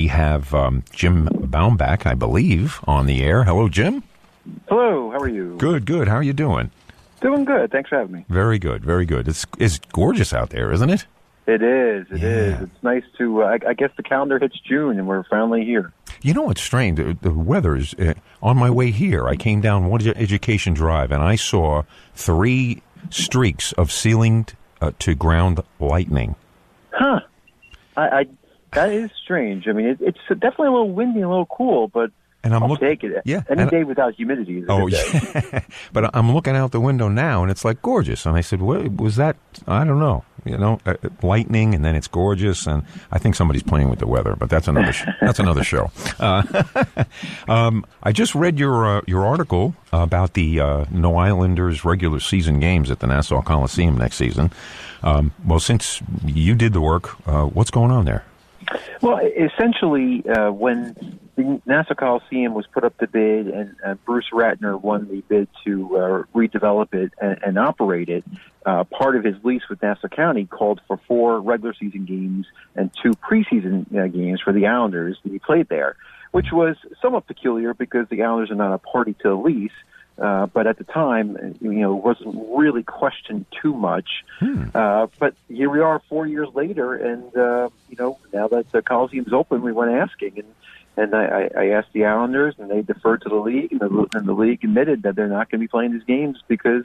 we have Jim Baumbach, I believe, on the air. Hello, Jim. Hello, how are you? Good, good. How are you doing? Doing good. Thanks for having me. Very good, very good. It's gorgeous out there, isn't it? It is. It is. It's nice to, I guess the calendar hits June and we're finally here. You know what's strange? The weather's, on my way here, I came down one Education Drive and I saw 3 streaks of ceiling to ground lightning. Huh. That is strange. I mean, it's definitely a little windy and a little cool, but I'll take it. Yeah, Any day without humidity is a good day. Yeah. But I'm looking out the window now, and it's like gorgeous. And I said, "What was that? I don't know. Lightning, and then it's gorgeous." And I think somebody's playing with the weather, but that's another that's another show. I just read your article about the No Islanders regular season games at the Nassau Coliseum next season. Well, since you did the work, what's going on there? Well, essentially, when the Nassau Coliseum was put up to bid and Bruce Ratner won the bid to redevelop it and operate it, part of his lease with Nassau County called for 4 regular season games and 2 preseason games for the Islanders to be played there, which was somewhat peculiar because the Islanders are not a party to the lease. But at the time, it wasn't really questioned too much. But here we are 4 years later, and, now that the Coliseum's open, we went asking. And I asked the Islanders, and they deferred to the league, and the league admitted that they're not going to be playing these games because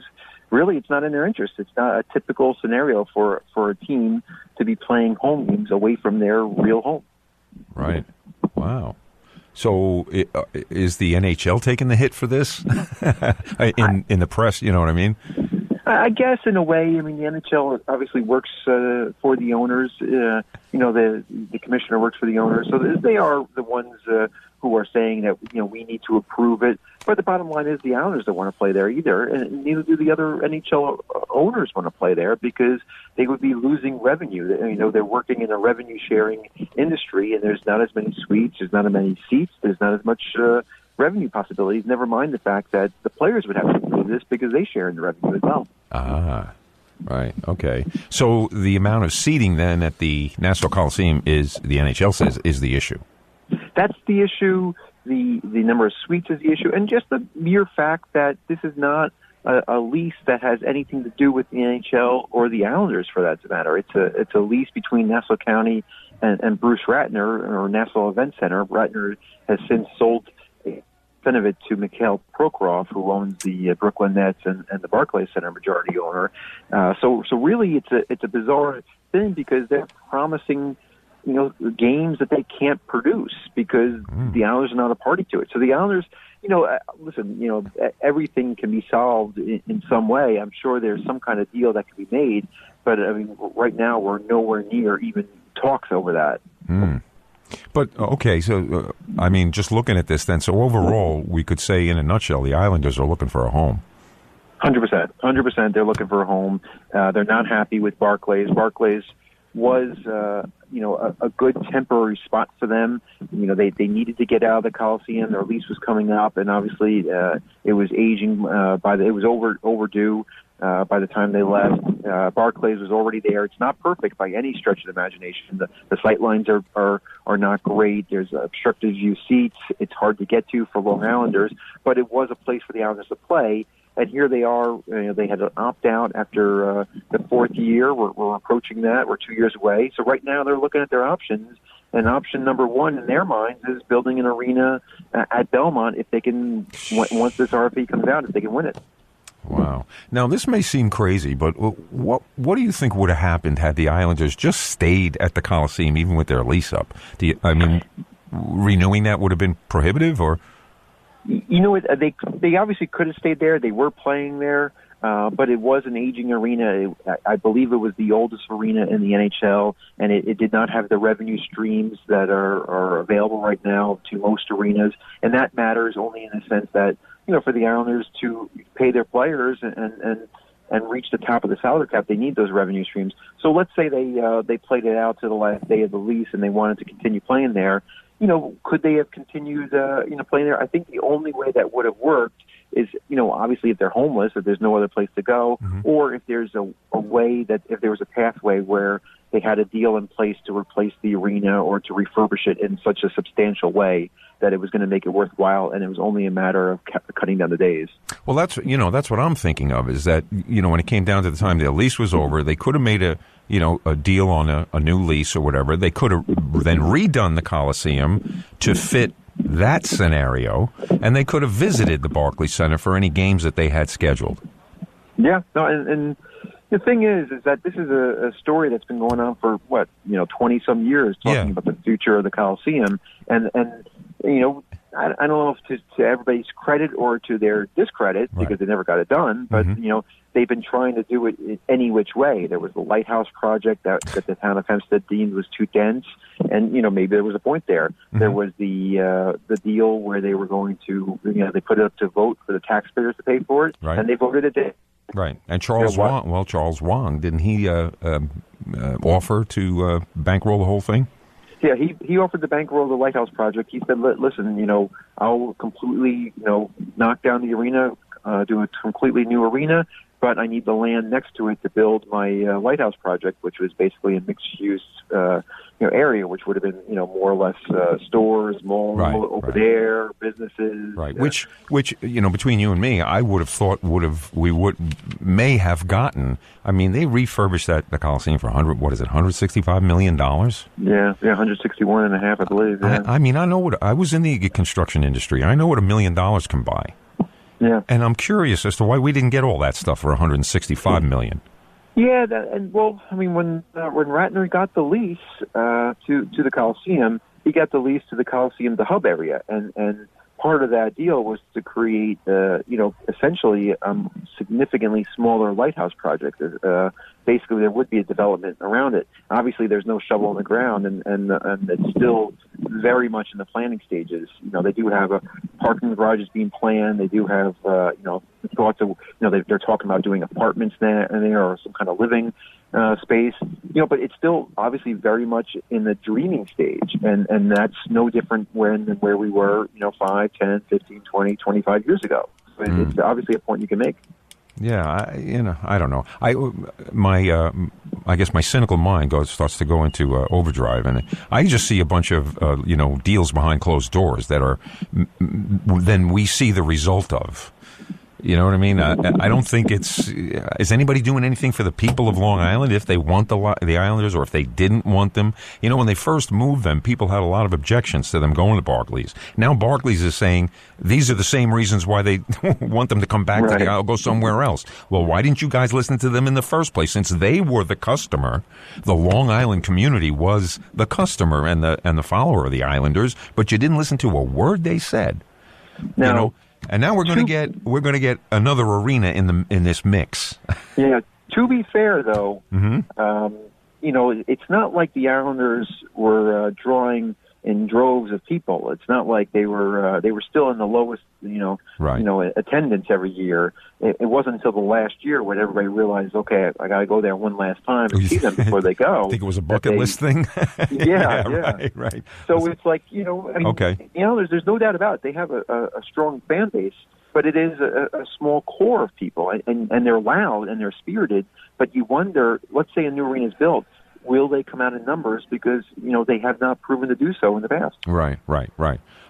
really it's not in their interest. It's not a typical scenario for a team to be playing home games away from their real home. Right. Wow. So is the NHL taking the hit for this in the press? You know what I mean? I guess in a way. I mean, the NHL obviously works for the owners. The commissioner works for the owners, so they are the ones who are saying that we need to approve it. But the bottom line is the Islanders don't want to play there either, and neither do the other NHL owners want to play there because they would be losing revenue. They're working in a revenue sharing industry, and there's not as many suites, there's not as many seats, there's not as much revenue possibilities. Never mind the fact that the players would have to do this because they share in the revenue as well. Ah, right. Okay. So the amount of seating then at the Nassau Coliseum is, the NHL says, is the issue. That's the issue. The number of suites is the issue, and just the mere fact that this is not a lease that has anything to do with the NHL or the Islanders, for that matter. It's a lease between Nassau County and Bruce Ratner, or Nassau Event Center. Ratner has since sold of it to Mikhail Prokhorov, who owns the Brooklyn Nets and the Barclays Center majority owner. So really, it's a bizarre thing because they're promising games that they can't produce because the Islanders are not a party to it. So the Islanders, listen, everything can be solved in some way. I'm sure there's some kind of deal that can be made, but I mean, right now we're nowhere near even talks over that. But, okay, so, just looking at this then, so overall, we could say in a nutshell, the Islanders are looking for a home. 100%. 100%, they're looking for a home. They're not happy with Barclays. Barclays was, a good temporary spot for them. They needed to get out of the Coliseum. Their lease was coming up, and obviously it was aging it was overdue. By the time they left, Barclays was already there. It's not perfect by any stretch of the imagination. The sight lines are not great. There's obstructed view seats. It's hard to get to for Long Islanders, but it was a place for the Islanders to play. And here they are. They had to opt out after the 4th year. We're approaching that. We're 2 years away. So right now they're looking at their options. And option number 1 in their minds is building an arena at Belmont if they can, once this RFP comes out, if they can win it. Wow. Now, this may seem crazy, but what do you think would have happened had the Islanders just stayed at the Coliseum, even with their lease up? Renewing that would have been prohibitive, or? They obviously could have stayed there. They were playing there, but it was an aging arena. I believe it was the oldest arena in the NHL, and it did not have the revenue streams that are available right now to most arenas. And that matters only in the sense that, for the Islanders to pay their players and reach the top of the salary cap, they need those revenue streams. So let's say they played it out to the last day of the lease and they wanted to continue playing there. Could they have continued, playing there? I think the only way that would have worked is, obviously if they're homeless, if there's no other place to go, or if there's a way that, if there was a pathway where they had a deal in place to replace the arena or to refurbish it in such a substantial way that it was going to make it worthwhile, and it was only a matter of cutting down the days. Well, that's what I'm thinking of, is that, when it came down to the time the lease was over, they could have made a deal on a new lease or whatever. They could have then redone the Coliseum to fit that scenario, and they could have visited the Barclays Center for any games that they had scheduled. Yeah, no, and the thing is that this is a story that's been going on for 20-some years, talking about the future of the Coliseum, and I don't know if to everybody's credit or to their discredit, because they never got it done, but they've been trying to do it in any which way. There was the lighthouse project that the town of Hempstead deemed was too dense, and maybe there was a point there. There was the deal where they were going to they put it up to vote for the taxpayers to pay for it, and they voted it down. Right, and Charles Wang, didn't he offer to bankroll the whole thing? Yeah, he offered to bankroll the lighthouse project. He said, "Listen, I'll completely, knock down the arena, do a completely new arena, but I need the land next to it to build my lighthouse project, which was basically a mixed-use area, which would have been more or less stores, malls, open air, businesses. Right. Which between you and me, I would have thought may have gotten. I mean, they refurbished the Coliseum for $165 million? Yeah, 161 and a half, I believe. Yeah. I mean, I was in the construction industry. I know what $1 million can buy. Yeah. And I'm curious as to why we didn't get all that stuff for $165 million. Yeah, when Ratner got the lease to the Coliseum, he got the lease to the Coliseum, the hub area, and part of that deal was to create, essentially significantly smaller lighthouse project. Basically, there would be a development around it. Obviously, there's no shovel in the ground, and it's still very much in the planning stages. They do have a parking garages being planned. They do have, thoughts of, they're talking about doing apartments there or some kind of living space. But it's still obviously very much in the dreaming stage, and that's no different than where we were, 5, 10, 15, 20, 25 years ago. So it's obviously a point you can make. Yeah, I don't know. I guess my cynical mind starts to go into overdrive, and I just see a bunch of deals behind closed doors that are then we see the result of. You know what I mean? I don't think is anybody doing anything for the people of Long Island if they want the Islanders or if they didn't want them? When they first moved them, people had a lot of objections to them going to Barclays. Now Barclays is saying these are the same reasons why they want them to come back to the Isle, go somewhere else. Well, why didn't you guys listen to them in the first place? Since they were the customer, the Long Island community was the customer and the follower of the Islanders, but you didn't listen to a word they said. No. And now we're going to get another arena in this mix. Yeah. To be fair, though, it's not like the Islanders were drawing in droves of people. It's not like they were still in the lowest attendance every year. It wasn't until the last year when everybody realized, okay, I got to go there one last time and see them before they go. I think it was a bucket list thing. Yeah. Right. So it's like there's no doubt about it. They have a strong fan base, but it is a small core of people, and they're loud and they're spirited. But you wonder, let's say a new arena is built. Will they come out in numbers? Because, they have not proven to do so in the past. Right.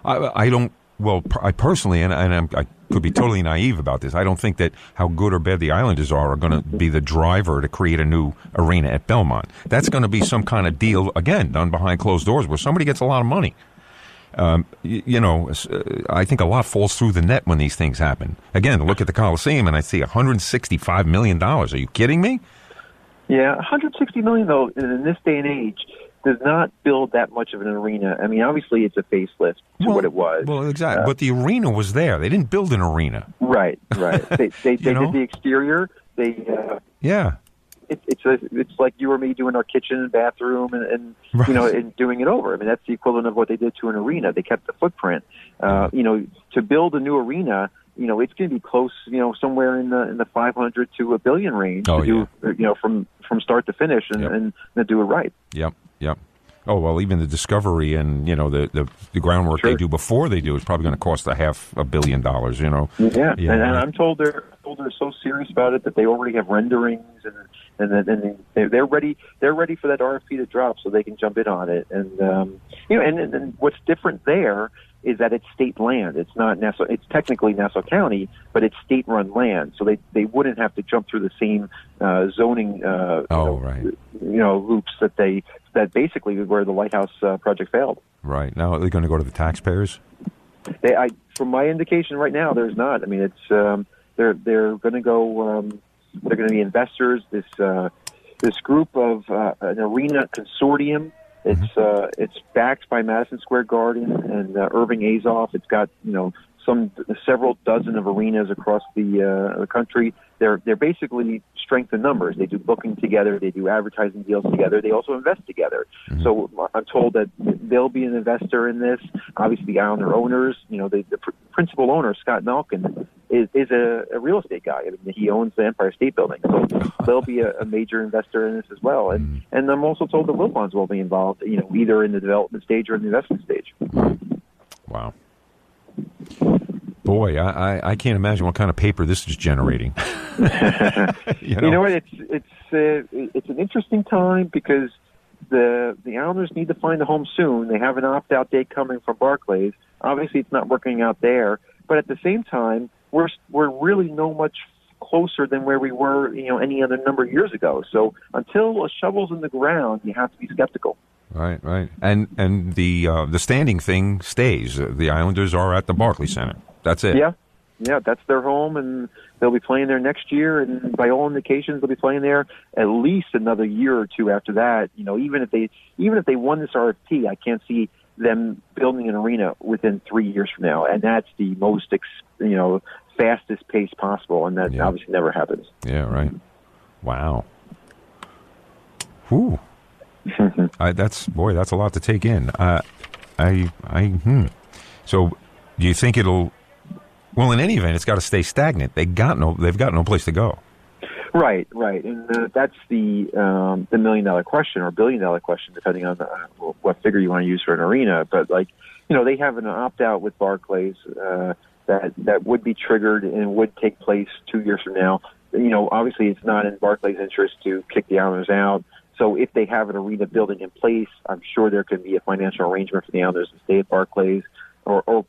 I personally, and I could be totally naive about this, I don't think that how good or bad the Islanders are going to be the driver to create a new arena at Belmont. That's going to be some kind of deal, again, done behind closed doors where somebody gets a lot of money. I think a lot falls through the net when these things happen. Again, look at the Coliseum, and I see $165 million. Are you kidding me? Yeah, $160 million, though, in this day and age, does not build that much of an arena. I mean, obviously, it's a facelift to what it was. Well, exactly. But the arena was there. They didn't build an arena. Right. They did the exterior. Yeah. It's like you or me doing our kitchen and bathroom and and doing it over. I mean, that's the equivalent of what they did to an arena. They kept the footprint. To build a new arena, it's going to be close, somewhere in the 500 to $1 billion range from start to finish and do it right. Yep. Oh, well, even the discovery and, the groundwork they do before they do is probably going to cost $500 million, Yeah, and I'm told they're so serious about it that they already have renderings and they're ready for that RFP to drop so they can jump in on it. And and what's different there is that it's state land. It's not Nassau. It's technically Nassau County, but it's state-run land, so they wouldn't have to jump through the same zoning loops that basically where the Lighthouse project failed. Right. Now, are they going to go to the taxpayers? From my indication right now, there's not. I mean, it's they're going to go. They're going to be investors. This group of an arena consortium. It's backed by Madison Square Garden and Irving Azoff. It's got several dozen of arenas across the country. They're basically strength in numbers. They do booking together. They do advertising deals together. They also invest together. Mm-hmm. So I'm told that they'll be an investor in this. Obviously, the Islander owners, the principal owner, Scott Malkin, is a real estate guy. I mean, he owns the Empire State Building. So they'll be a major investor in this as well. And I'm also told the Wilpons will be involved, either in the development stage or in the investment stage. Wow. Boy, I can't imagine what kind of paper this is generating. You know what? It's an interesting time because the Islanders need to find a home soon. They have an opt-out date coming from Barclays. Obviously, it's not working out there, but at the same time, we're really no much closer than where we were, any other number of years ago. So until a shovel's in the ground, you have to be skeptical. Right. And the standing thing stays. The Islanders are at the Barclays Center. That's it. Yeah, that's their home, and they'll be playing there next year. And by all indications, they'll be playing there at least another year or two after that. Even if they won this RFP, I can't see them building an arena within 3 years from now, and that's the most fastest pace possible, and that obviously never happens. Yeah, right. Wow. Whew. That's a lot to take in. So, do you think it'll? Well, in any event, it's got to stay stagnant. They've got no place to go. Right, and that's the $1 million question or $1 billion question, depending on what figure you want to use for an arena. But they have an opt out with Barclays that would be triggered and would take place 2 years from now. Obviously, it's not in Barclays' interest to kick the Islanders out. So if they have an arena building in place, I'm sure there could be a financial arrangement for the Islanders to stay at Barclays, or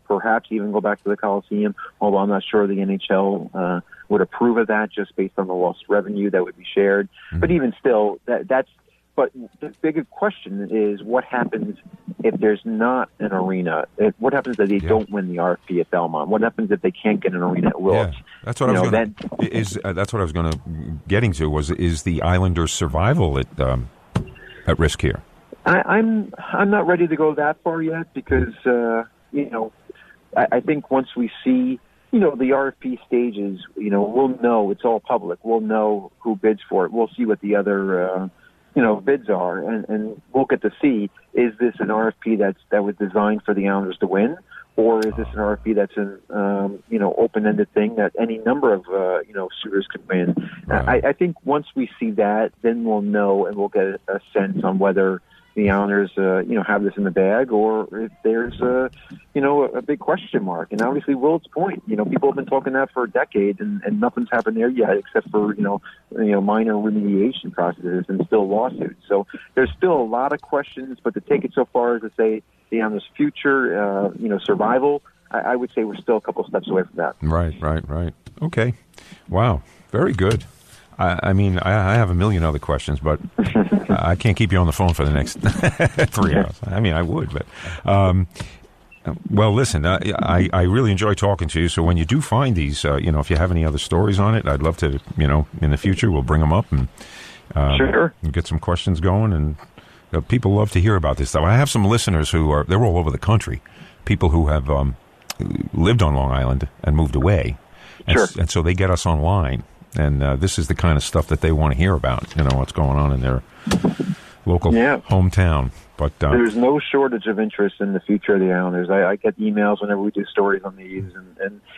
perhaps even go back to the Coliseum, although I'm not sure the NHL would approve of that just based on the lost revenue that would be shared. Mm-hmm. But even still, but the bigger question is what happens if there's not an arena? What happens if they don't win the RFP at Belmont? What happens if they can't get an arena at Willits? Yeah, that's what I was going to getting to is the Islanders' survival at risk here? I'm not ready to go that far yet because I think once we see the RFP stages, we'll know it's all public. We'll know who bids for it. We'll see what the other bids are, and we'll get to see, is this an RFP that was designed for the Islanders to win, or is this an RFP that's an open-ended thing that any number of suitors could win? Right. I think once we see that, then we'll know and we'll get a sense on whether the Islanders have this in the bag, or if there's a big question mark. And obviously, Willits Point, people have been talking that for a decade, and nothing's happened there yet except for minor remediation processes and still lawsuits. So there's still a lot of questions, but to take it so far as to say the Islanders' future, survival, I would say we're still a couple steps away from that. Right. Okay. Wow. Very good. I mean, I have a million other questions, but I can't keep you on the phone for the next 3 hours. I mean, I would, but well, listen, I really enjoy talking to you. So when you do find these, if you have any other stories on it, I'd love to, in the future, we'll bring them up and sure, and get some questions going. And people love to hear about this stuff. I have some listeners they're all over the country, people who have lived on Long Island and moved away, and so they get us online. And this is the kind of stuff that they want to hear about, what's going on in their local hometown. But there's no shortage of interest in the future of the Islanders. I get emails whenever we do stories on these,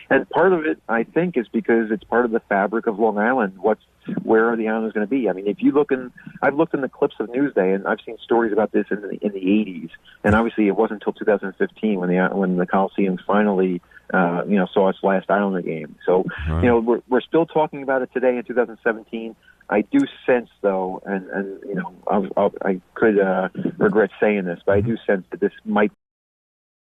and part of it, I think, is because it's part of the fabric of Long Island. Where are the Islanders going to be? I mean, if you look I've looked in the clips of Newsday, and I've seen stories about this in the 80s, and obviously it wasn't until 2015 when the Coliseum finally saw its last Islander game. So we're still talking about it today in 2017. I do sense, though, and I could regret saying this, but I do sense that this might